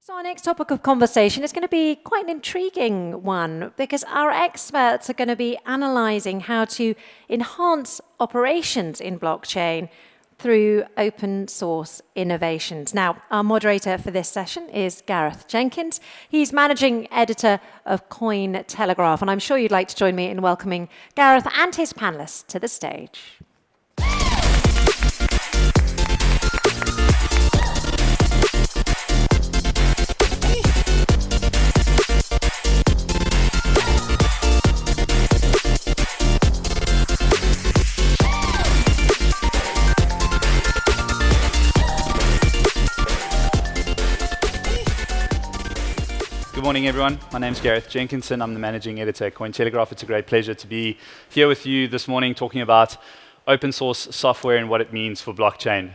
So our next topic of conversation is going to be quite an intriguing one because our experts are going to be analysing how to enhance operations in blockchain through open source innovations. Now, our moderator for this session is Gareth Jenkinson. He's managing editor of Cointelegraph, and I'm sure you'd like to join me in welcoming Gareth and his panelists to the stage. Good morning, everyone. My name's Gareth Jenkinson. I'm the managing editor at Cointelegraph. It's a great pleasure to be here with you this morning talking about open source software and what it means for blockchain.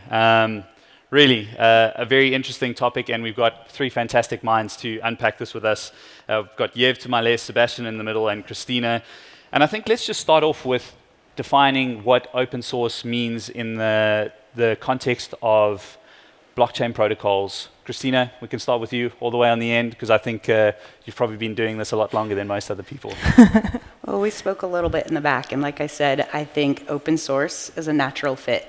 Really, a very interesting topic, and we've got three fantastic minds to unpack this with us. We've got Yev to my left, Sebastian in the middle, and Christina. And I think let's just start off with defining what open source means in the context of blockchain protocols. Christina, we can start with you all the way on the end, because I think you've probably been doing this a lot longer than most other people. Well, we spoke a little bit in the back, and like I said, I think open source is a natural fit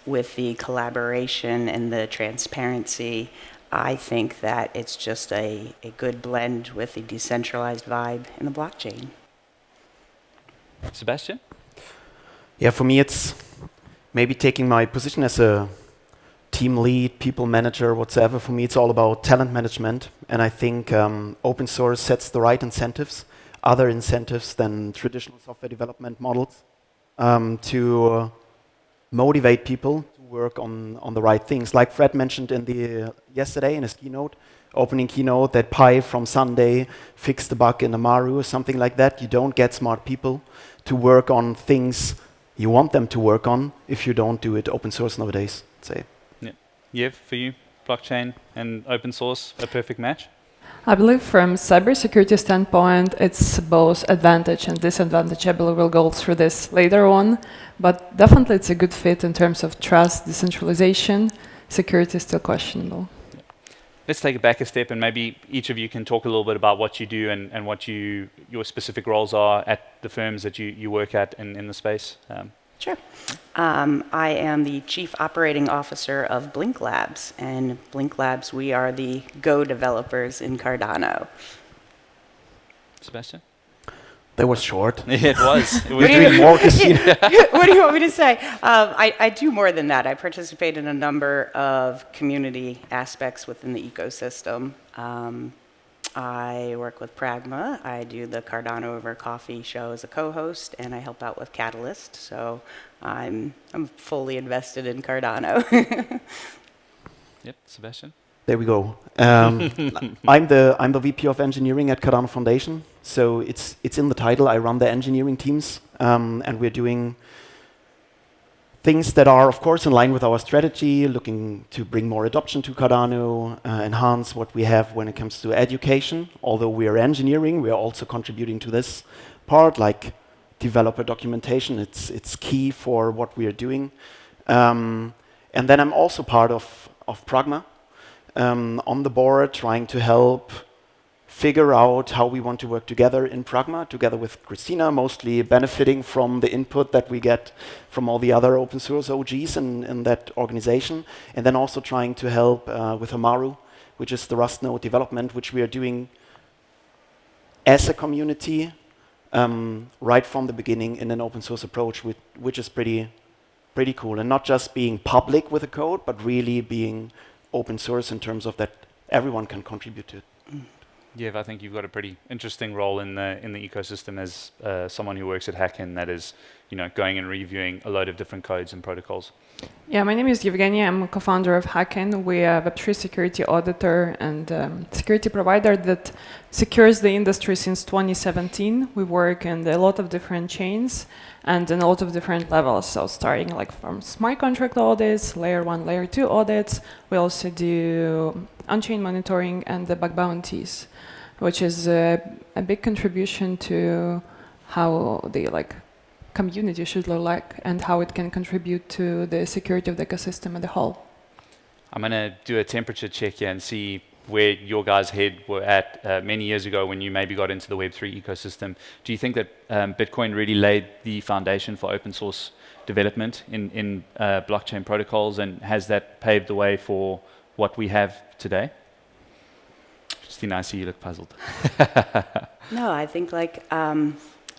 with the collaboration and the transparency. I think that it's just a good blend with the decentralized vibe in the blockchain. Sebastian? Yeah, for me it's maybe taking my position as a team lead, people manager, whatsoever. For me, it's all about talent management. And I think open source sets the right incentives, other incentives than traditional software development models, to motivate people to work on the right things. Like Fred mentioned yesterday in his opening keynote, that Pi from Sunday fixed the bug in Amaru or something like that. You don't get smart people to work on things you want them to work on if you don't do it open source nowadays, I'd say. Yev, for you, blockchain and open source, a perfect match? I believe from cybersecurity standpoint, it's both advantage and disadvantage. I believe we'll go through this later on, but definitely it's a good fit in terms of trust, decentralization. Security is still questionable. Let's take it back a step, and maybe each of you can talk a little bit about what you do and what your specific roles are at the firms that you work at in the space. Sure. I am the Chief Operating Officer of Blink Labs, and Blink Labs, we are the Go developers in Cardano. Sebastian? That was short. Yeah, it was. We're doing more, Christina. What do you want me to say? I do more than that. I participate in a number of community aspects within the ecosystem. I work with Pragma. I do the Cardano Over Coffee show as a co-host, and I help out with Catalyst. So I'm fully invested in Cardano. Yep, Sebastian. There we go. I'm the VP of engineering at Cardano Foundation. So it's in the title. I run the engineering teams, and we're doing things that are, of course, in line with our strategy, looking to bring more adoption to Cardano, enhance what we have when it comes to education. Although we are engineering, we are also contributing to this part, like developer documentation. It's key for what we are doing. And then I'm also part of Pragma, on the board, trying to help figure out how we want to work together in Pragma, together with Christina, mostly benefiting from the input that we get from all the other open source OGs in that organization, and then also trying to help with Amaru, which is the Rust node development, which we are doing as a community right from the beginning in an open source approach, which is pretty cool, and not just being public with the code, but really being open source in terms of that everyone can contribute to it. Yeah, I think you've got a pretty interesting role in the ecosystem as someone who works at Hacken, that is, going and reviewing a load of different codes and protocols. Yeah, my name is Yevheniia. I'm a co-founder of Hacken. We are a Web3 security auditor and security provider that secures the industry since 2017. We work in a lot of different chains and in a lot of different levels. So starting like from smart contract audits, layer 1, layer 2 audits. We also do on-chain monitoring and the bug bounties, which is a big contribution to how the community should look like and how it can contribute to the security of the ecosystem as a whole. I'm going to do a temperature check here and see where your guys' head were at many years ago when you maybe got into the Web3 ecosystem. Do you think that Bitcoin really laid the foundation for open source development in blockchain protocols, and has that paved the way for what we have today? Christina, I see you look puzzled. No, I think like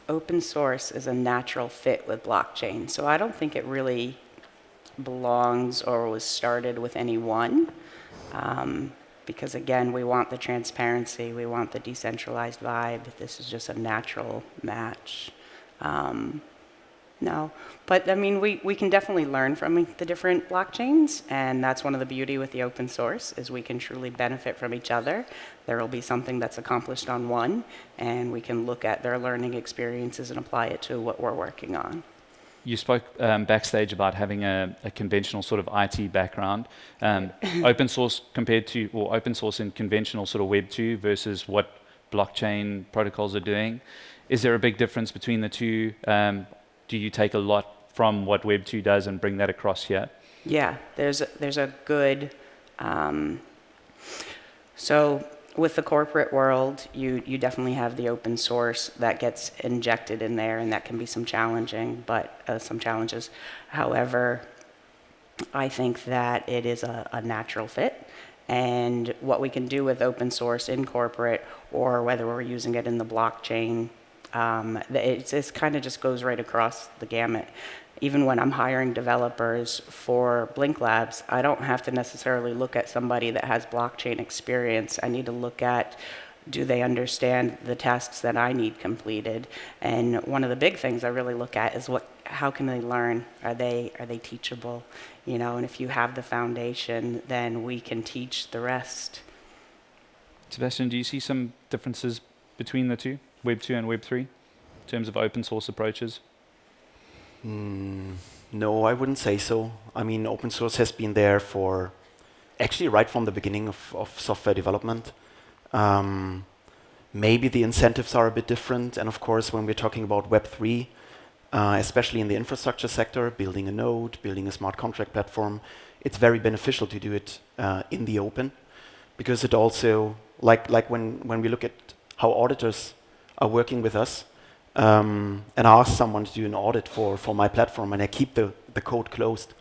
open source is a natural fit with blockchain. So I don't think it really belongs or was started with any one. Because again, we want the transparency, we want the decentralized vibe. This is just a natural match. No, but I mean, we can definitely learn from the different blockchains, and that's one of the beauty with the open source, is we can truly benefit from each other. There will be something that's accomplished on one, and we can look at their learning experiences and apply it to what we're working on. You spoke backstage about having a conventional sort of IT background. Open source compared to, or open source in conventional sort of Web 2 versus what blockchain protocols are doing. Is there a big difference between the two? Do you take a lot from what Web 2 does and bring that across here? Yeah, there's a good, so with the corporate world, you definitely have the open source that gets injected in there, and that can be some challenges. However, I think that it is a natural fit, and what we can do with open source in corporate, or whether we're using it in the blockchain, it kind of just goes right across the gamut. Even when I'm hiring developers for Blink Labs, I don't have to necessarily look at somebody that has blockchain experience. I need to look at, do they understand the tasks that I need completed? And one of the big things I really look at is how can they learn? Are they teachable? You know, and if you have the foundation, then we can teach the rest. Sebastian, do you see some differences between the two, Web 2 and Web 3, in terms of open source approaches? No, I wouldn't say so. I mean, open source has been there for actually right from the beginning of software development. Maybe the incentives are a bit different. And of course, when we're talking about Web 3, especially in the infrastructure sector, building a node, building a smart contract platform, it's very beneficial to do it in the open, because it also, like when we look at how auditors are working with us, and I ask someone to do an audit for my platform, and I keep the code closed,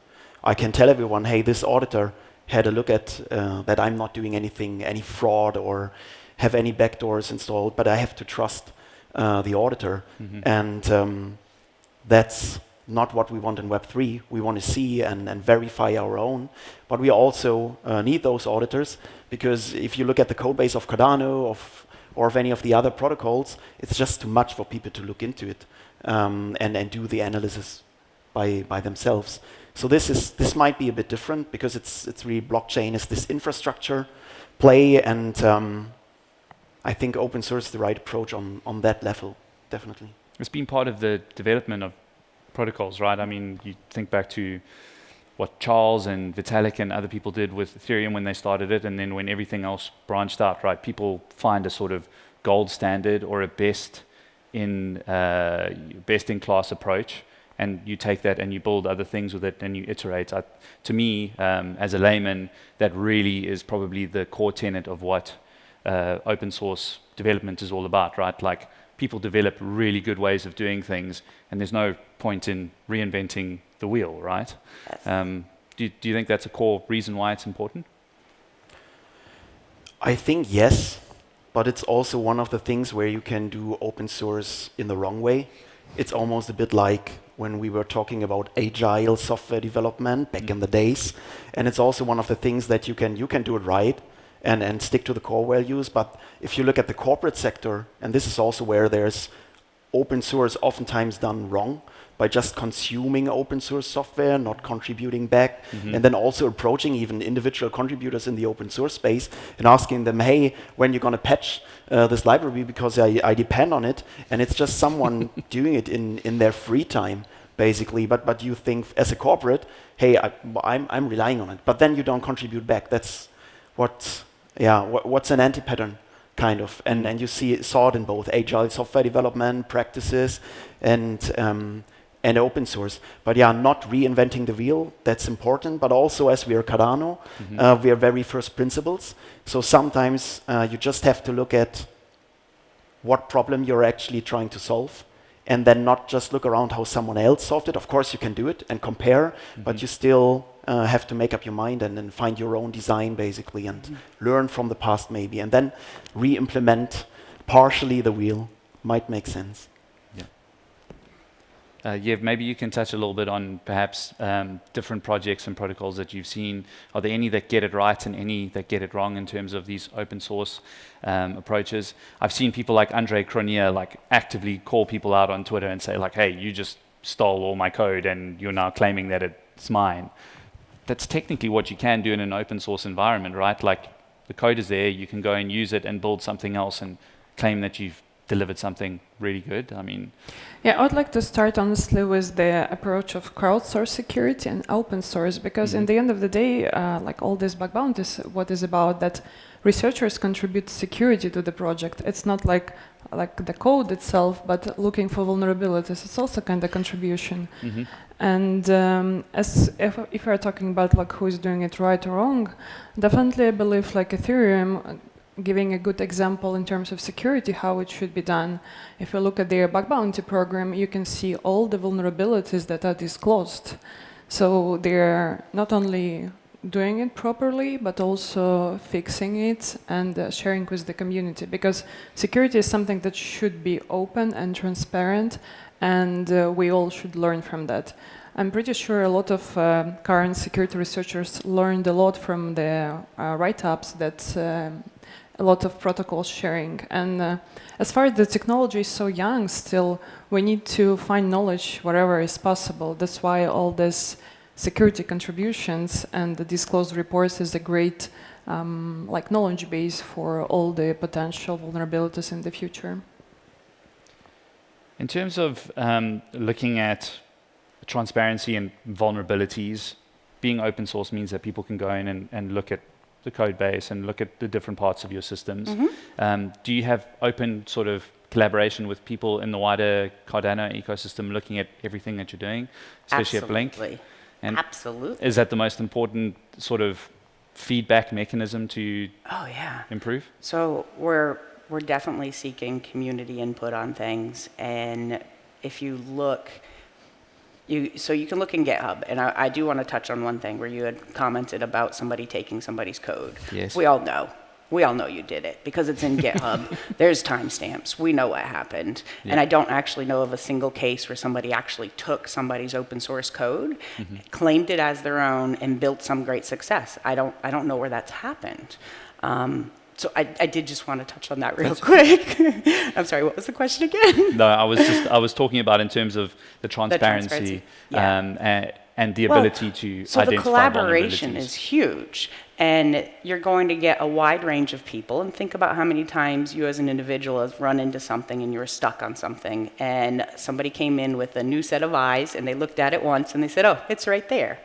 I can tell everyone, hey, this auditor had a look at that I'm not doing any fraud or have any backdoors installed, but I have to trust the auditor. And that's not what we want in Web 3. We want to see and verify our own, but we also need those auditors, because if you look at the code base of Cardano, or of any of the other protocols, it's just too much for people to look into it and do the analysis by themselves. So this might be a bit different, because it's really blockchain is this infrastructure play, and I think open source is the right approach on that level, definitely. It's been part of the development of protocols, right? I mean, you think back to what Charles and Vitalik and other people did with Ethereum when they started it, and then when everything else branched out, right? People find a sort of gold standard or a best in class approach, and you take that and you build other things with it and you iterate. To me, as a layman, that really is probably the core tenet of what open source development is all about, right? Like, people develop really good ways of doing things, and there's no point in reinventing the wheel, right? Yes. Do you think that's a core reason why it's important? I think yes, but it's also one of the things where you can do open source in the wrong way. It's almost a bit like when we were talking about agile software development back in the days, and it's also one of the things that you can do it right and stick to the core values. But if you look at the corporate sector, and this is also where there's open source oftentimes done wrong, by just consuming open source software, not contributing back, and then also approaching even individual contributors in the open source space and asking them, hey, when you're going to patch this library, because I depend on it, and it's just someone doing it in their free time, basically. But you think as a corporate, hey, I'm relying on it, but then you don't contribute back. That's what's an anti-pattern, kind of. And you saw it in both agile software development practices and and open source. But yeah, not reinventing the wheel, that's important. But also, as we are Cardano, we are very first principles. So sometimes you just have to look at what problem you're actually trying to solve, and then not just look around how someone else solved it. Of course, you can do it and compare, but you still have to make up your mind and then find your own design, basically, and learn from the past, maybe, and then re-implement partially the wheel. Might make sense. Yev, maybe you can touch a little bit on perhaps different projects and protocols that you've seen. Are there any that get it right and any that get it wrong in terms of these open source approaches? I've seen people like Andre Cronje like actively call people out on Twitter and say like, hey, you just stole all my code and you're now claiming that it's mine. That's technically what you can do in an open source environment, right? Like the code is there, you can go and use it and build something else and claim that you've delivered something really good. I mean, yeah, I would like to start honestly with the approach of crowdsourced security and open source, because in the end of the day, like all these bug bounties, what is about that researchers contribute security to the project. It's not like the code itself, but looking for vulnerabilities. It's also kind of contribution. And as if we're talking about like who is doing it right or wrong, definitely I believe like Ethereum giving a good example in terms of security, how it should be done. If you look at their bug bounty program, you can see all the vulnerabilities that are disclosed. So they're not only doing it properly, but also fixing it and sharing with the community, because security is something that should be open and transparent, and we all should learn from that. I'm pretty sure a lot of current security researchers learned a lot from the write-ups that a lot of protocol sharing. And as far as the technology is so young still, we need to find knowledge wherever is possible. That's why all this security contributions and the disclosed reports is a great like knowledge base for all the potential vulnerabilities in the future. in terms of looking at transparency and vulnerabilities, being open source means that people can go in and look at the code base and look at the different parts of your systems. Do you have open sort of collaboration with people in the wider Cardano ecosystem looking at everything that you're doing, especially at Blink? And Absolutely. is that the most important sort of feedback mechanism to improve? So we're definitely seeking community input on things, and if you look, so you can look in GitHub, and I do want to touch on one thing where you had commented about somebody taking somebody's code. Yes. We all know you did it because it's in GitHub. There's timestamps. We know what happened. Yeah. And I don't actually know of a single case where somebody actually took somebody's open source code, claimed it as their own, and built some great success. I don't know where that's happened. So I did just want to touch on that real quick. I'm sorry, what was the question again? No, I was talking about in terms of the transparency, and the ability to so identify the collaboration vulnerabilities. is huge, and you're going to get a wide range of people. And think about how many times you as an individual have run into something and you were stuck on something, and somebody came in with a new set of eyes and they looked at it once and they said, oh, it's right there.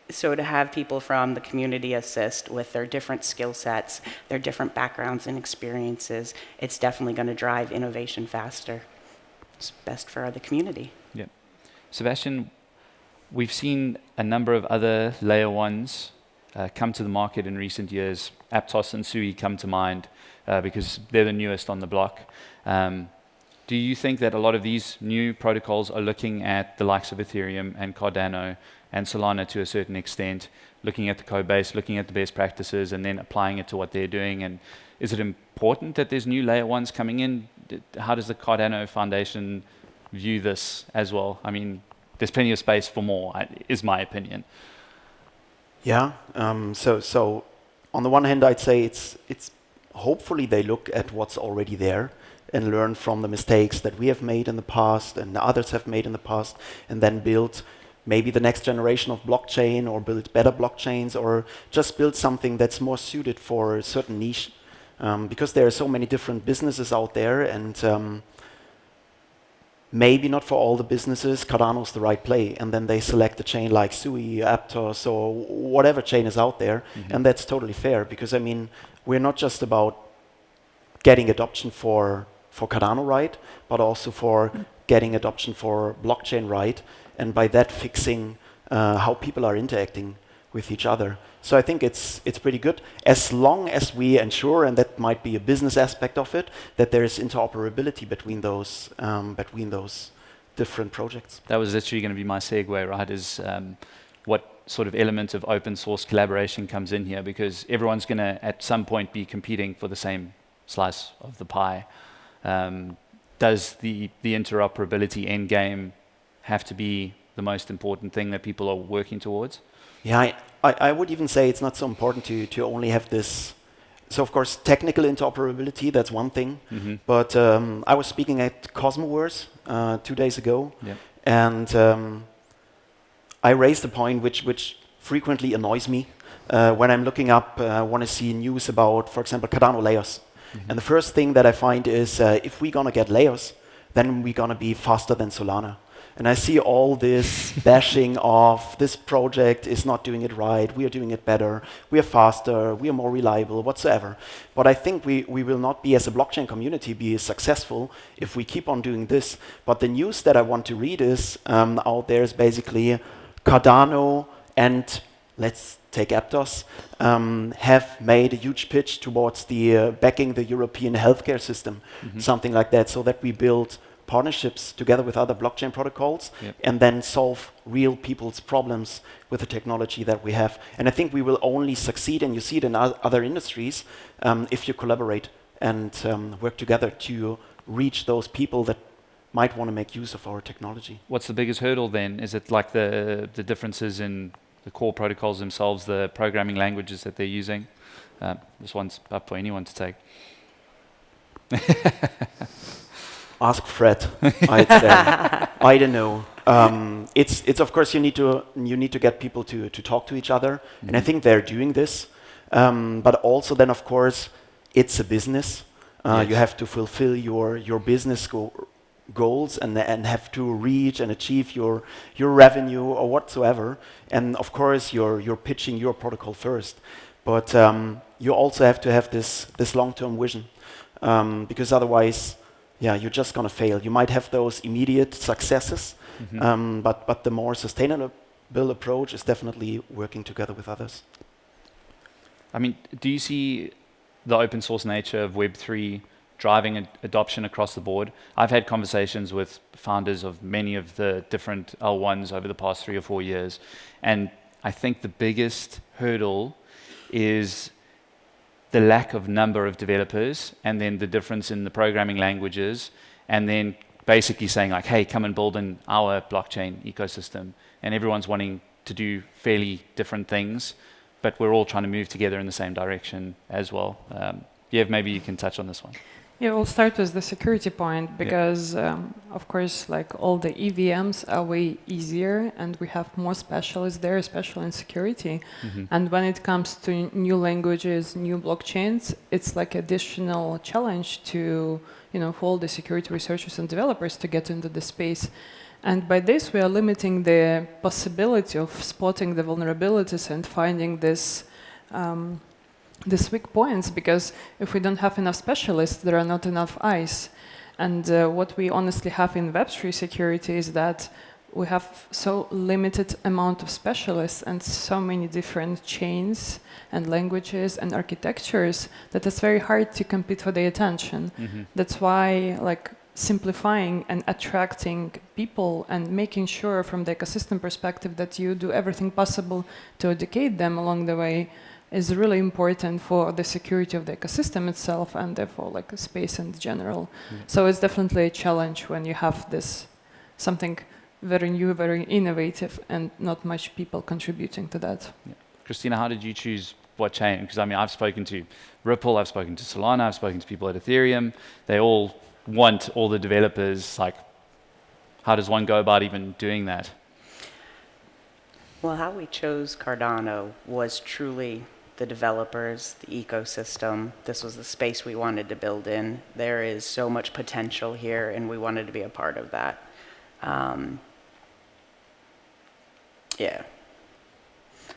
So to have people from the community assist with their different skill sets, their different backgrounds and experiences, it's definitely going to drive innovation faster. It's best for the community. Yeah. Sebastian, we've seen a number of other layer ones come to the market in recent years. Aptos and Sui come to mind because they're the newest on the block. Do you think that a lot of these new protocols are looking at the likes of Ethereum and Cardano and Solana to a certain extent, looking at the code base, looking at the best practices, and then applying it to what they're doing? And is it important that there's new layer ones coming in? How does the Cardano Foundation view this as well? I mean, there's plenty of space for more, is my opinion. Yeah. So on the one hand, I'd say it's hopefully they look at what's already there and learn from the mistakes that we have made in the past and others have made in the past, and then build maybe the next generation of blockchain, or build better blockchains, or just build something that's more suited for a certain niche. Because there are so many different businesses out there, and maybe not for all the businesses Cardano's the right play, and then they select a chain like Sui, Aptos, or whatever chain is out there, and that's totally fair, because I mean, we're not just about getting adoption for Cardano right, but also for getting adoption for blockchain right, and by that fixing how people are interacting with each other. So I think it's pretty good, as long as we ensure, and that might be a business aspect of it, that there is interoperability between those different projects. That was literally going to be my segue, right? Is what sort of element of open source collaboration comes in here, because everyone's going to at some point be competing for the same slice of the pie. Does the interoperability end game have to be the most important thing that people are working towards? Yeah, I would even say it's not so important to only have this. So of course, technical interoperability, that's one thing. But I was speaking at Cosmoverse 2 days ago, and I raised a point which frequently annoys me when I'm looking up, want to see news about, for example, Cardano layers. And the first thing that I find is if we're going to get layers, then we're going to be faster than Solana. And I see all this bashing of this project is not doing it right, we are doing it better, we are faster, we are more reliable, whatsoever. But I think we will not be, as a blockchain community, be successful if we keep on doing this. But the news that I want to read is out there is basically Cardano and, let's take Aptos, have made a huge pitch towards the backing the European healthcare system, something like that, so that we build partnerships together with other blockchain protocols and then solve real people's problems with the technology that we have. And I think we will only succeed, and you see it in other industries, if you collaborate and work together to reach those people that might want to make use of our technology. What's the biggest hurdle then? Is it like the differences in the core protocols themselves, the programming languages that they're using? This one's up for anyone to take. Ask Fred. I don't know. It's of course you need to get people to talk to each other, and I think they're doing this. But also then of course it's a business. You have to fulfill your business goals and have to reach and achieve your revenue or whatsoever. And of course you're pitching your protocol first, but you also have to have this long-term vision, because otherwise, you're just going to fail. You might have those immediate successes, but the more sustainable approach is definitely working together with others. I mean, do you see the open source nature of Web3 driving adoption across the board? I've had conversations with founders of many of the different L1s over the past 3 or 4 years, and I think the biggest hurdle is the lack of number of developers, and then the difference in the programming languages, and then basically saying like, hey, come and build in our blockchain ecosystem. And everyone's wanting to do fairly different things, but we're all trying to move together in the same direction as well. Yev, maybe you can touch on this one. Yeah, we'll start with the security point, because of course, like all the EVMs are way easier, and we have more specialists there, especially in security. And when it comes to new languages, new blockchains, it's like additional challenge to, for all the security researchers and developers to get into the space. And by this, we are limiting the possibility of spotting the vulnerabilities and finding these weak points, because if we don't have enough specialists, there are not enough eyes. And what we honestly have in Web3 security is that we have so limited amount of specialists and so many different chains and languages and architectures that it's very hard to compete for the attention. That's why simplifying and attracting people and making sure from the ecosystem perspective that you do everything possible to educate them along the way is really important for the security of the ecosystem itself, and therefore space in general. So it's definitely a challenge when you have this something very new, very innovative, and not much people contributing to that. Christina, how did you choose what chain? Because I mean, I've spoken to Ripple, I've spoken to Solana, I've spoken to people at Ethereum. They all want all the developers. How does one go about even doing that? Well, how we chose Cardano was truly the developers, the ecosystem. This was the space we wanted to build in. There is so much potential here, and we wanted to be a part of that.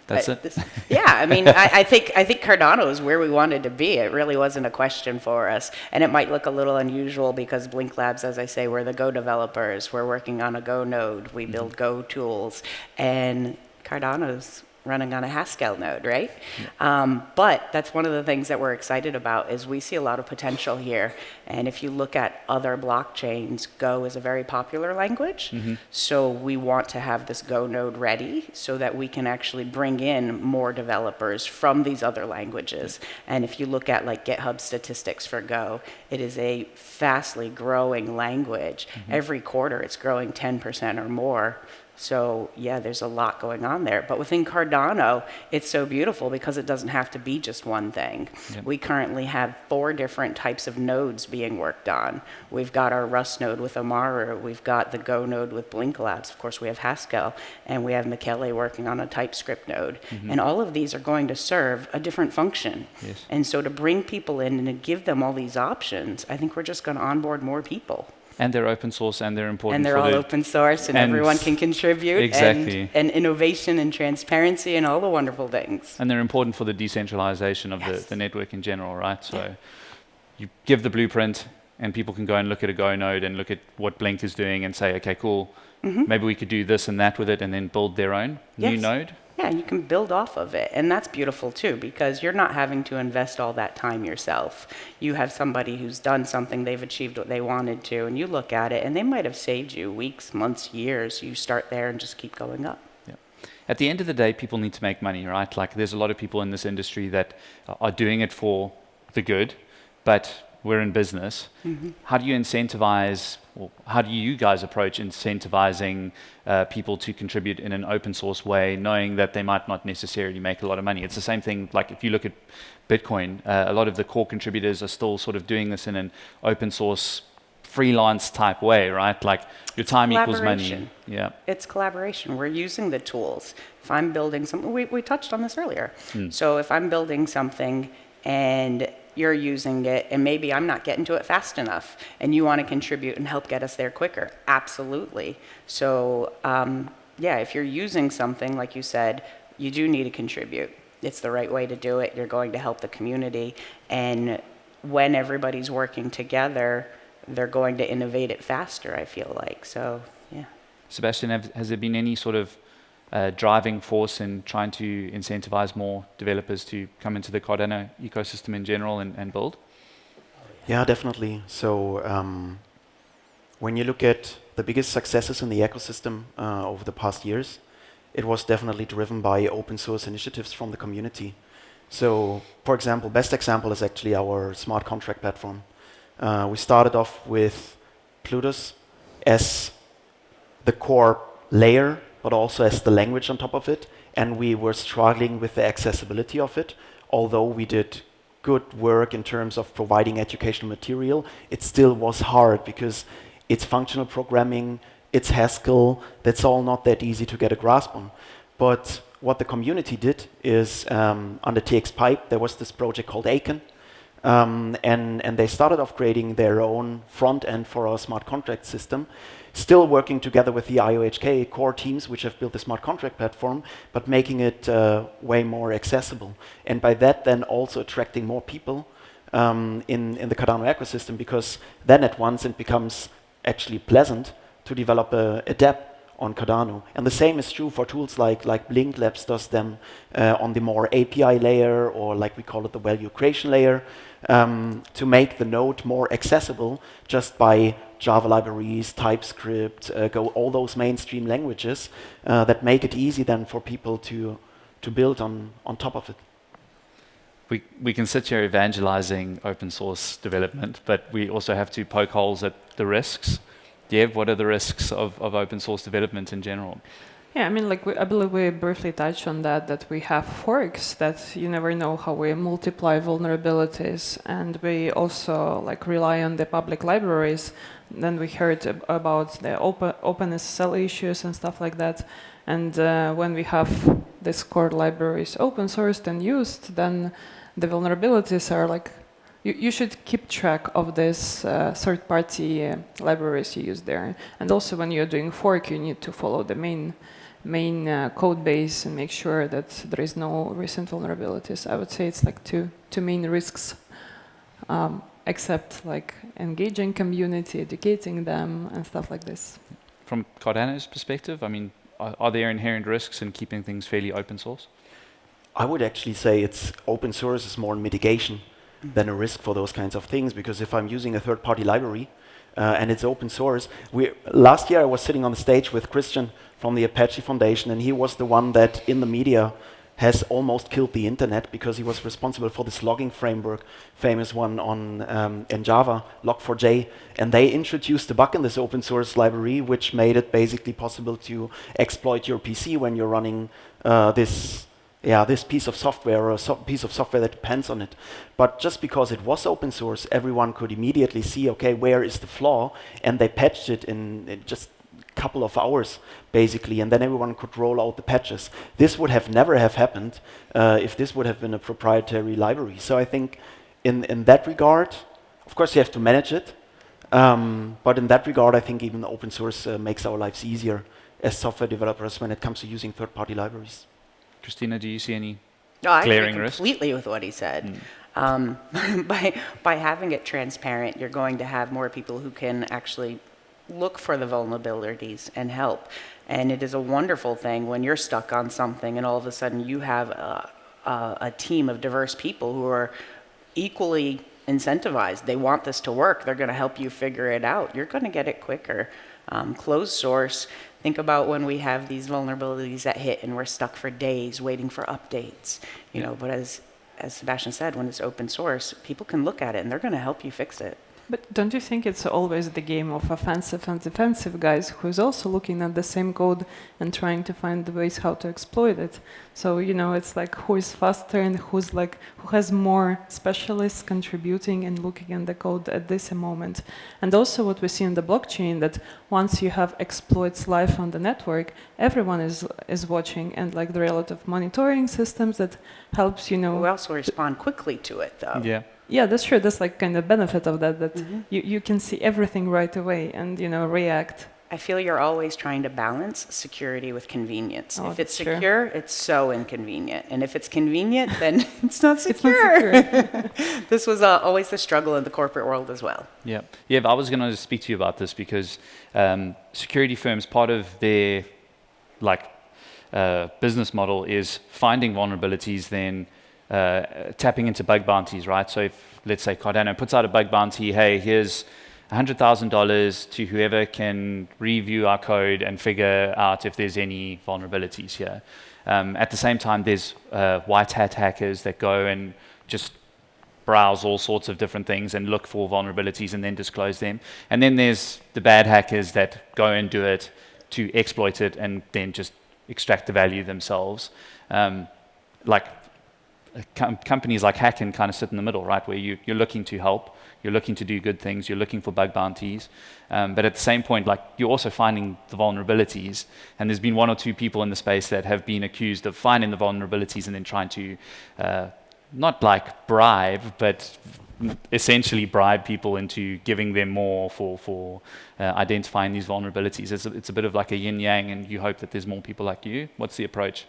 That's it. Yeah, I mean, I think Cardano is where we wanted to be. It really wasn't a question for us, and it might look a little unusual because Blink Labs, as I say, we're the Go developers. We're working on a Go node. We build Go tools, and Cardano's running on a Haskell node, right? Yeah. But that's one of the things that we're excited about is we see a lot of potential here. And if you look at other blockchains, Go is a very popular language. So we want to have this Go node ready so that we can actually bring in more developers from these other languages. And if you look at like GitHub statistics for Go, it is a fastly growing language. Every quarter it's growing 10% or more. So yeah, there's a lot going on there. But within Cardano, it's so beautiful because it doesn't have to be just one thing. Yep. We currently have 4 different types of nodes being worked on. We've got our Rust node with Amaru. We've got the Go node with Blink Labs. Of course, we have Haskell. And we have Michele working on a TypeScript node. And all of these are going to serve a different function. Yes. And so to bring people in and to give them all these options, I think we're just going to onboard more people. And they're open source and they're important. And they're all open source and everyone can contribute. Exactly. And innovation and transparency and all the wonderful things. And they're important for the decentralization of the network in general, right? So you give the blueprint and people can go and look at a Go node and look at what Blink is doing and say, okay, cool, maybe we could do this and that with it and then build their own new node. Yeah, you can build off of it. And that's beautiful too, because you're not having to invest all that time yourself. You have somebody who's done something, they've achieved what they wanted to, and you look at it and they might have saved you weeks, months, years. You start there and just keep going up. Yeah. At the end of the day, people need to make money, right? Like there's a lot of people in this industry that are doing it for the good, but we're in business. How do you incentivize, or how do you guys approach incentivizing people to contribute in an open source way, knowing that they might not necessarily make a lot of money? It's the same thing, like if you look at Bitcoin, a lot of the core contributors are still sort of doing this in an open source freelance type way, right? Like your time equals money. Yeah. It's collaboration. We're using the tools. If I'm building something, we touched on this earlier. So if I'm building something and you're using it, and maybe I'm not getting to it fast enough, and you want to contribute and help get us there quicker. Absolutely. So, yeah, if you're using something, like you said, you do need to contribute. It's the right way to do it. You're going to help the community. And when everybody's working together, they're going to innovate it faster, I feel like. So, yeah. Sebastian, has there been any sort of driving force in trying to incentivize more developers to come into the Cardano ecosystem in general and build? Yeah, definitely. So when you look at the biggest successes in the ecosystem over the past years, it was definitely driven by open source initiatives from the community. So, for example, best example is actually our smart contract platform. We started off with Plutus as the core layer, but also as the language on top of it. And we were struggling with the accessibility of it. Although we did good work in terms of providing educational material, it still was hard because it's functional programming, it's Haskell, that's all not that easy to get a grasp on. But what the community did is, under TX Pipe, there was this project called Hacken, and they started off creating their own front end for our smart contract system, still working together with the IOHK core teams, which have built the smart contract platform, but making it way more accessible. And by that, then also attracting more people in the Cardano ecosystem, because then at once it becomes actually pleasant to develop a dApp on Cardano. And the same is true for tools like Blink Labs does them on the more API layer, or like we call it the value creation layer, to make the node more accessible just by Java libraries, TypeScript, Go, all those mainstream languages that make it easy then for people to build on top of it. We can sit here evangelizing open source development, but we also have to poke holes at the risks. Yev, what are the risks of open source development in general? Yeah, I mean, like I believe we briefly touched on that we have forks, that you never know how we multiply vulnerabilities, and we also like rely on the public libraries. Then we heard about the OpenSSL issues and stuff like that. And when we have these core libraries open sourced and used, then the vulnerabilities are like, you should keep track of these third-party libraries you use there. And also when you're doing fork, you need to follow the main main code base and make sure that there is no recent vulnerabilities. I would say it's like two main risks, except like engaging community, educating them, and stuff like this. From Cardano's perspective, I mean, are there inherent risks in keeping things fairly open source? I would actually say it's open source is more mitigation than a risk for those kinds of things, because if I'm using a third-party library and it's open source, last year I was sitting on the stage with Christian from the Apache Foundation, and he was the one that in the media has almost killed the internet because he was responsible for this logging framework, famous one on in Java, Log4j, and they introduced a bug in this open source library which made it basically possible to exploit your PC when you're running this piece of software, or a piece of software that depends on it. But just because it was open source, everyone could immediately see, okay, where is the flaw? And they patched it in just a couple of hours, basically, and then everyone could roll out the patches. This would have never have happened if this would have been a proprietary library. So I think in that regard, of course you have to manage it, but in that regard I think even open source makes our lives easier as software developers when it comes to using third-party libraries. Christina, do you see any I glaring agree risks? completely with what he said. By having it transparent, you're going to have more people who can actually look for the vulnerabilities and help. And it is a wonderful thing when you're stuck on something and all of a sudden you have a team of diverse people who are equally incentivized. They want this to work. They're going to help you figure it out. You're going to get it quicker. Closed source, think about when we have these vulnerabilities that hit and we're stuck for days waiting for updates. You know, but as Sebastian said, when it's open source, people can look at it and they're going to help you fix it. But don't you think it's always the game of offensive and defensive guys who's also looking at the same code and trying to find the ways how to exploit it? So, you know, it's like who is faster and who has more specialists contributing and looking at the code at this moment. And also what we see in the blockchain, that once you have exploits live on the network, everyone is watching, and like there are a lot of monitoring systems that helps, you know. We also respond quickly to it though. Yeah, that's true. That's like kind of benefit of that you can see everything right away and, you know, react. I feel you're always trying to balance security with convenience. Oh, if it's that's true. secure, it's so inconvenient. And if it's convenient, then it's not It's secure. not secure. This was always the struggle in the corporate world as well. Yeah, but I was going to speak to you about this because security firms, part of their business model is finding vulnerabilities, then tapping into bug bounties, right? So if, let's say, Cardano puts out a bug bounty, hey, here's $100,000 to whoever can review our code and figure out if there's any vulnerabilities here. At the same time, there's white hat hackers that go and just browse all sorts of different things and look for vulnerabilities and then disclose them. And then there's the bad hackers that go and do it to exploit it and then just extract the value themselves. Companies like Hacken kind of sit in the middle, right, where you're looking to help, you're looking to do good things, you're looking for bug bounties, but at the same point, like, you're also finding the vulnerabilities, and there's been one or two people in the space that have been accused of finding the vulnerabilities and then trying to not like bribe, but essentially bribe people into giving them more for identifying these vulnerabilities. It's a bit of like a yin-yang, and you hope that there's more people like you. What's the approach?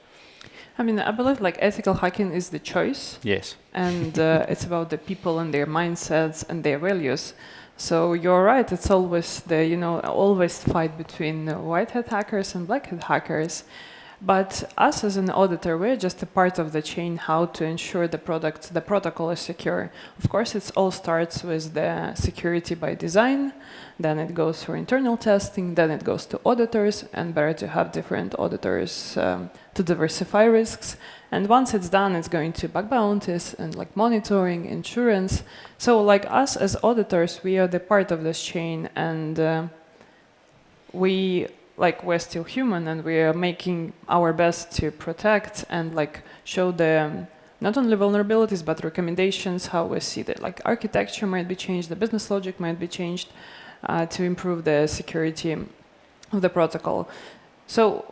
I mean, I believe like ethical hacking is the choice. Yes. And it's about the people and their mindsets and their values. So you're right, it's always always fight between white hat hackers and black hat hackers. But us as an auditor, we're just a part of the chain how to ensure the protocol is secure. Of course, it all starts with the security by design, then it goes for internal testing, then it goes to auditors, and better to have different auditors to diversify risks. And once it's done, it's going to bug bounties and like monitoring, insurance. So like us as auditors, we are the part of this chain, and we're still human, and we are making our best to protect and like show the not only vulnerabilities but recommendations how we see that like architecture might be changed, the business logic might be changed to improve the security of the protocol. So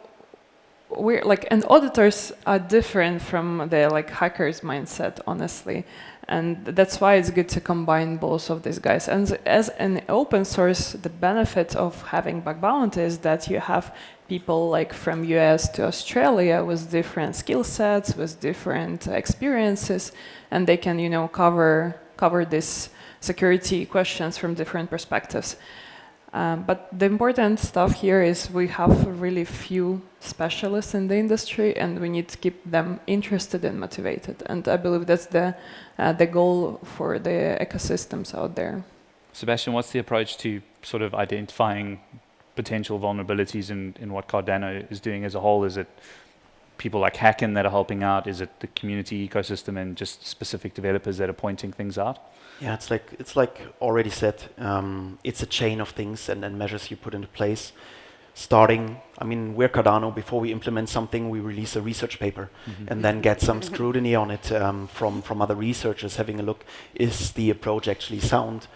we're like, and auditors are different from the like hackers mindset, honestly. And that's why it's good to combine both of these guys. And as an open source, the benefit of having bug bounty is that you have people like from US to Australia with different skill sets, with different experiences, and they can, cover this security questions from different perspectives. But the important stuff here is we have really few specialists in the industry, and we need to keep them interested and motivated. And I believe that's the goal for the ecosystems out there. Sebastian, what's the approach to sort of identifying potential vulnerabilities in what Cardano is doing as a whole? Is it people like Hacken that are helping out? Is it the community ecosystem and just specific developers that are pointing things out? Yeah, it's like already said. It's a chain of things and measures you put into place. Starting, we're Cardano. Before we implement something, we release a research paper and then get some scrutiny on it from other researchers, having a look, is the approach actually sound?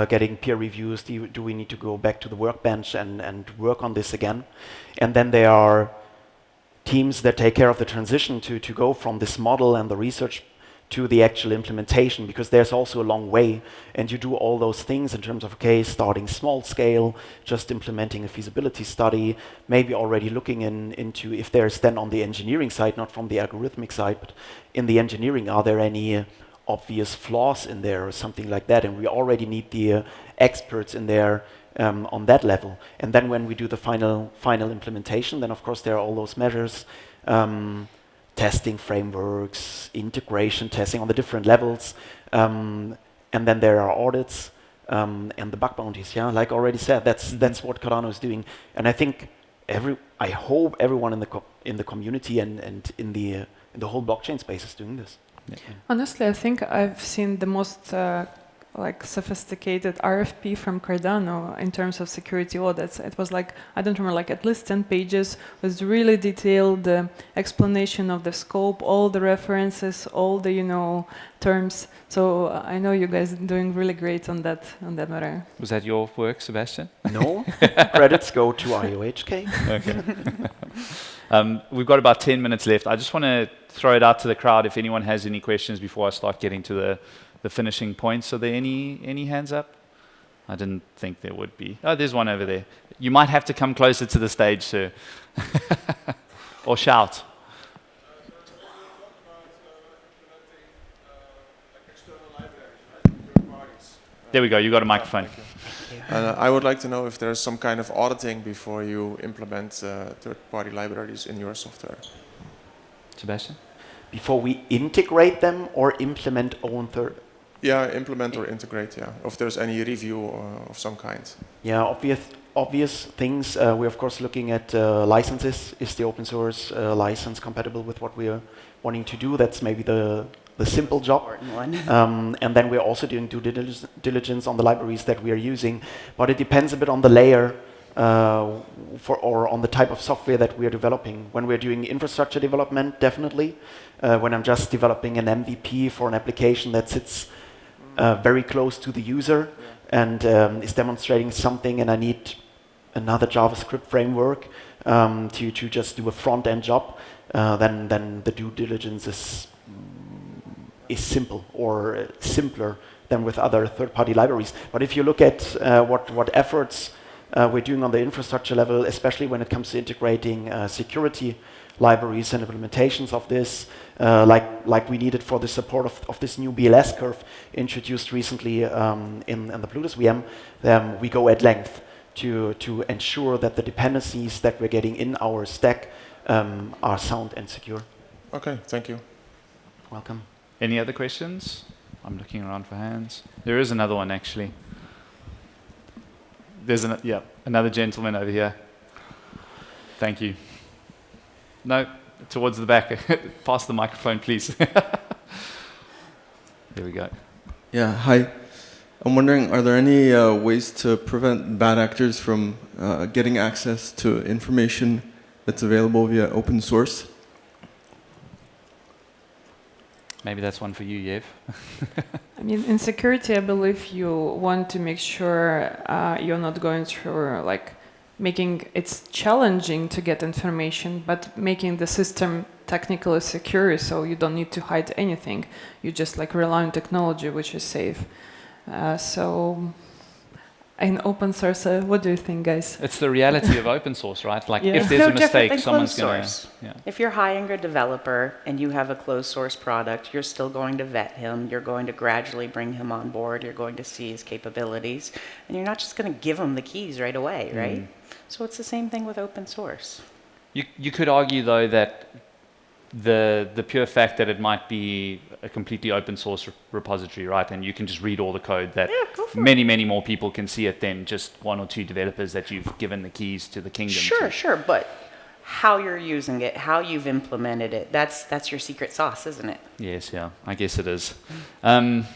Getting peer reviews, do we need to go back to the workbench and work on this again? And then there are teams that take care of the transition to go from this model and the research to the actual implementation, because there's also a long way, and you do all those things in terms of, okay, starting small scale, just implementing a feasibility study, maybe already looking into if there's then on the engineering side, not from the algorithmic side, but in the engineering, are there any obvious flaws in there or something like that, and we already need the experts in there on that level. And then when we do the final implementation, then of course there are all those measures, testing frameworks, integration testing on the different levels, and then there are audits and the bug bounties. Yeah, like already said, that's what Cardano is doing, and I think I hope everyone in the community and in the whole blockchain space is doing this. Yeah. Honestly, I think I've seen the most sophisticated RFP from Cardano in terms of security audits. It was I don't remember, at least 10 pages with really detailed explanation of the scope, all the references, all the terms. So I know you guys are doing really great on that matter. Was that your work, Sebastian? No, credits go to IOHK. Okay. We've got about 10 minutes left. I just want to throw it out to the crowd if anyone has any questions before I start getting to the finishing points. Are there any hands up? I didn't think there would be. Oh, there's one over there. You might have to come closer to the stage, sir. Or shout. There we go, you got a microphone. I would like to know if there's some kind of auditing before you implement third-party libraries in your software. Sebastian? Before we integrate them or implement own third? Yeah, implement or integrate, yeah. If there's any review of some kind. Yeah, obvious things. We're of course looking at licenses. Is the open source license compatible with what we're wanting to do? That's maybe the simple job. And then we're also doing due diligence on the libraries that we are using. But it depends a bit on the layer or on the type of software that we are developing. When we're doing infrastructure development, definitely. When I'm just developing an MVP for an application that sits very close to the user and is demonstrating something, and I need another JavaScript framework to just do a front-end job, then the due diligence is simple or simpler than with other third-party libraries. But if you look at what efforts we're doing on the infrastructure level, especially when it comes to integrating security libraries and implementations of this, like we needed for the support of this new BLS curve introduced recently in the Plutus VM, we go at length to ensure that the dependencies that we're getting in our stack are sound and secure. Okay, thank you. Welcome. Any other questions? I'm looking around for hands. There is another one, actually. There's another gentleman over here. Thank you. No, towards the back. Pass the microphone, please. There we go. Yeah, hi. I'm wondering, are there any ways to prevent bad actors from getting access to information that's available via open source? Maybe that's one for you, Yev. I mean, in security, I believe you want to make sure you're not going through making it challenging to get information, but making the system technically secure, so you don't need to hide anything. You just rely on technology, which is safe. So in open source. What do you think, guys? It's the reality of open source, right? Like Yeah. if It's there's no a different mistake, than someone's closed going to. source. Yeah. If you're hiring a developer and you have a closed source product, you're still going to vet him. You're going to gradually bring him on board. You're going to see his capabilities. And you're not just going to give him the keys right away, right? So it's the same thing with open source. You could argue, though, that the pure fact that it might be a completely open source repository, right, and you can just read all the code, that go for many, many more people can see it than just one or two developers that you've given the keys to the kingdom to. Sure, but how you're using it, how you've implemented it, that's your secret sauce, isn't it? Yes, yeah, I guess it is. In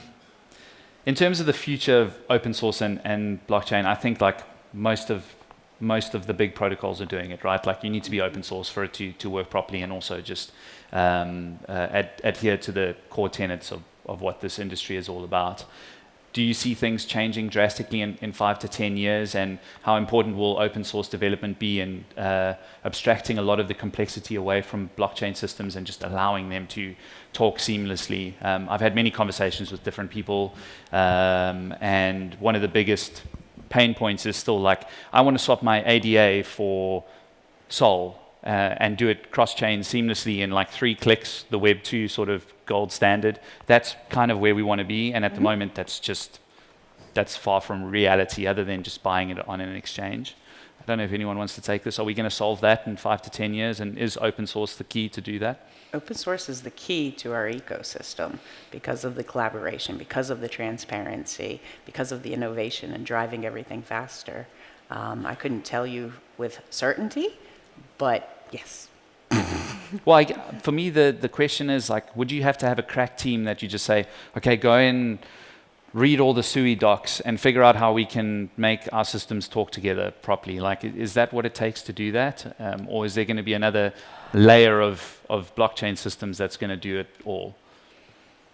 terms of the future of open source and blockchain, I think like most of the big protocols are doing it, right? Like you need to be open source for it to work properly, and also just adhere to the core tenets of what this industry is all about. Do you see things changing drastically in 5 to 10 years, and how important will open source development be in abstracting a lot of the complexity away from blockchain systems and just allowing them to talk seamlessly? I've had many conversations with different people, and one of the biggest pain points is still like, I want to swap my ADA for Sol and do it cross-chain seamlessly in like 3 clicks, the Web 2 sort of gold standard. That's kind of where we want to be, and at the moment that's far from reality, other than just buying it on an exchange. I don't know if anyone wants to take this. Are we going to solve that in 5 to 10 years, and is open source the key to do that? Open source is the key to our ecosystem because of the collaboration, because of the transparency, because of the innovation and driving everything faster. I couldn't tell you with certainty, but yes. Well, for me, the question is like, would you have to have a crack team that you just say, okay, go and read all the SUI docs and figure out how we can make our systems talk together properly? Like, is that what it takes to do that? Or is there going to be another layer of blockchain systems that's going to do it all?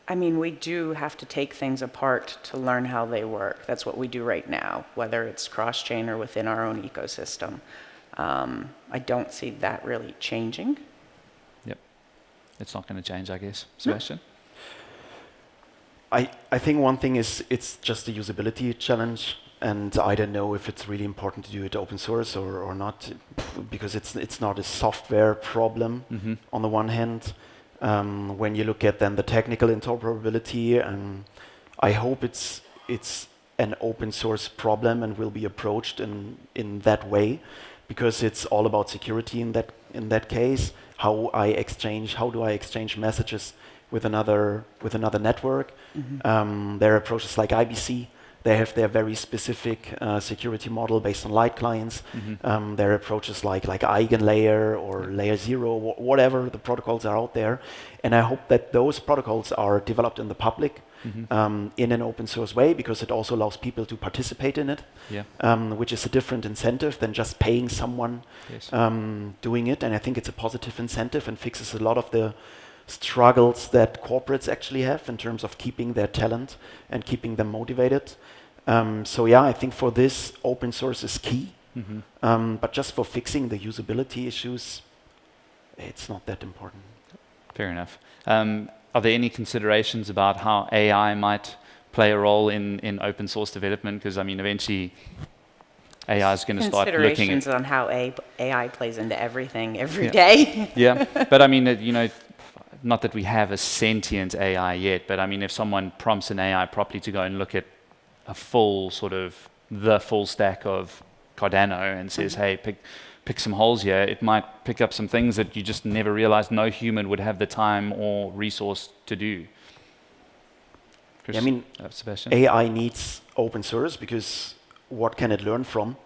I mean, we do have to take things apart to learn how they work. That's what we do right now, whether it's cross-chain or within our own ecosystem. I don't see that really changing. Yep. It's not going to change, I guess. Sebastian? I think one thing is it's just a usability challenge, and I don't know if it's really important to do it open source or not, because it's not a software problem on the one hand. When you look at then the technical interoperability, I hope it's an open source problem and will be approached in that way, because it's all about security in that case. How do I exchange messages with another network? There are approaches like IBC. They have their very specific security model based on light clients. There are approaches like Eigenlayer or Layer 0, whatever the protocols are out there. And I hope that those protocols are developed in the public in an open source way, because it also allows people to participate in it, which is a different incentive than just paying someone doing it. And I think it's a positive incentive and fixes a lot of the struggles that corporates actually have in terms of keeping their talent and keeping them motivated. So yeah, I think for this, open source is key. But just for fixing the usability issues, it's not that important. Fair enough. Are there any considerations about how AI might play a role in open source development? Because I mean, eventually AI is going to start looking at considerations on how AI plays into everything every day. Yeah, but I mean, not that we have a sentient AI yet, but I mean, if someone prompts an AI properly to go and look at a full the full stack of Cardano and says, hey, pick some holes here, it might pick up some things that you just never realized no human would have the time or resource to do. I mean, Sebastian? AI needs open source, because what can it learn from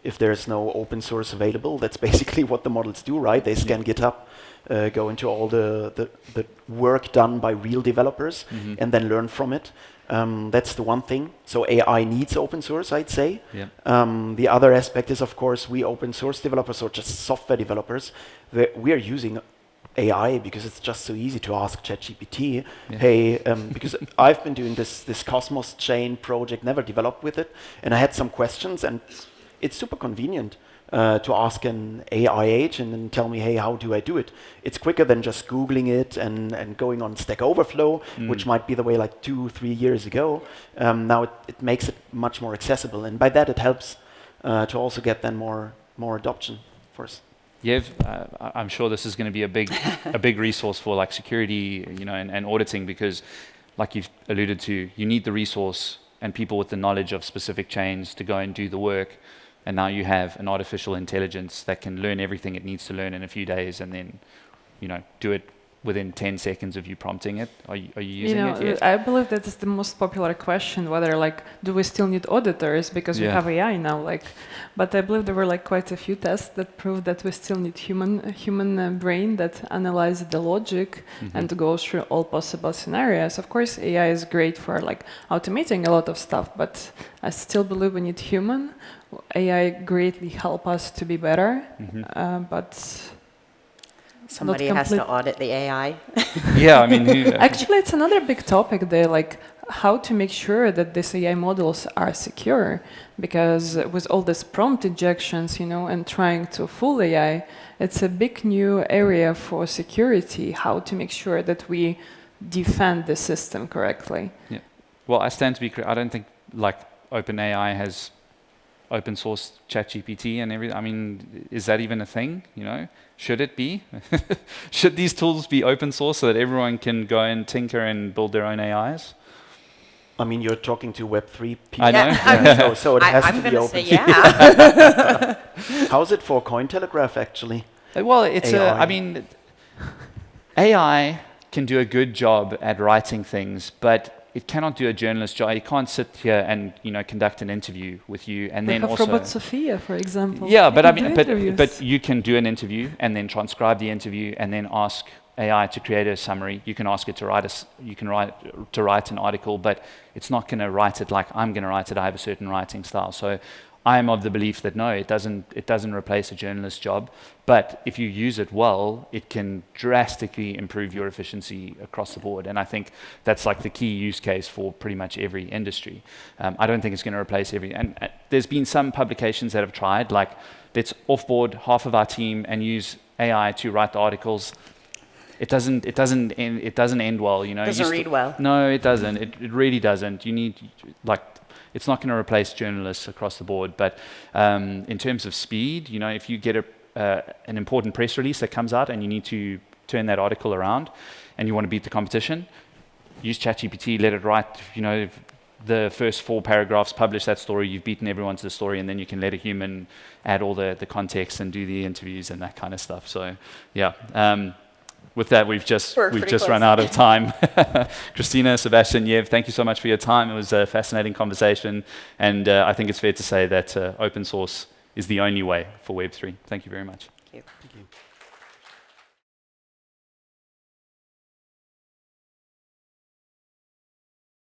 if there's no open source available? That's basically what the models do, right? They scan GitHub, go into all the work done by real developers, and then learn from it. That's the one thing. So AI needs open source, I'd say. The other aspect is, of course, we open source developers, or just software developers, we are using AI because it's just so easy to ask ChatGPT, hey, because I've been doing this Cosmos chain project, never developed with it, and I had some questions, and it's super convenient. to ask an AI agent and tell me, hey, how do I do it? It's quicker than just Googling it and going on Stack Overflow, which might be the way like 2-3 years ago. Now it makes it much more accessible. And by that, it helps to also get then more adoption for us. Yev, I'm sure this is going to be a big resource for like security, and auditing, because like you've alluded to, you need the resource and people with the knowledge of specific chains to go and do the work. And now you have an artificial intelligence that can learn everything it needs to learn in a few days, and then, do it within 10 seconds of you prompting it. Are you using it yet? I believe that is the most popular question, whether do we still need auditors because we have AI now? But I believe there were quite a few tests that proved that we still need human brain that analyzes the logic and goes through all possible scenarios. Of course, AI is great for automating a lot of stuff, but I still believe we need human. AI greatly help us to be better, but somebody has to audit the AI. Yeah, I mean, actually, it's another big topic there, how to make sure that these AI models are secure, because with all these prompt injections, and trying to fool AI, it's a big new area for security. How to make sure that we defend the system correctly. Yeah. Well, I stand to be correct. I don't think OpenAI has open source ChatGPT and everything. I mean, is that even a thing? Should it be? Should these tools be open source so that everyone can go and tinker and build their own AIs? I mean, you're talking to Web3 people. I know. Yeah. So it has to be open. Say yeah. How's it for Cointelegraph, actually? Well, it's AI. I mean, AI can do a good job at writing things, but it cannot do a journalist job. It can't sit here and conduct an interview with you and then also. Robot Sophia, for example. Yeah, but I mean, but you can do an interview and then transcribe the interview and then ask AI to create a summary. You can ask it to write an article, but it's not going to write it like I'm going to write it. I have a certain writing style. So I am of the belief that no, it doesn't replace a journalist's job. But if you use it well, it can drastically improve your efficiency across the board. And I think that's the key use case for pretty much every industry. I don't think it's going to replace every. And there's been some publications that have tried, let's offboard half of our team and use AI to write the articles. It doesn't end well. It doesn't read well. No, it doesn't. It really doesn't. You need it's not going to replace journalists across the board, but in terms of speed, if you get an important press release that comes out and you need to turn that article around and you want to beat the competition, use ChatGPT, let it write, the first 4 paragraphs, publish that story, you've beaten everyone to the story, and then you can let a human add all the context and do the interviews and that kind of stuff. So, yeah. With that, we've just run out of time. Christina, Sebastian, Yev, thank you so much for your time. It was a fascinating conversation, and I think it's fair to say that open source is the only way for Web3. Thank you very much. Thank you.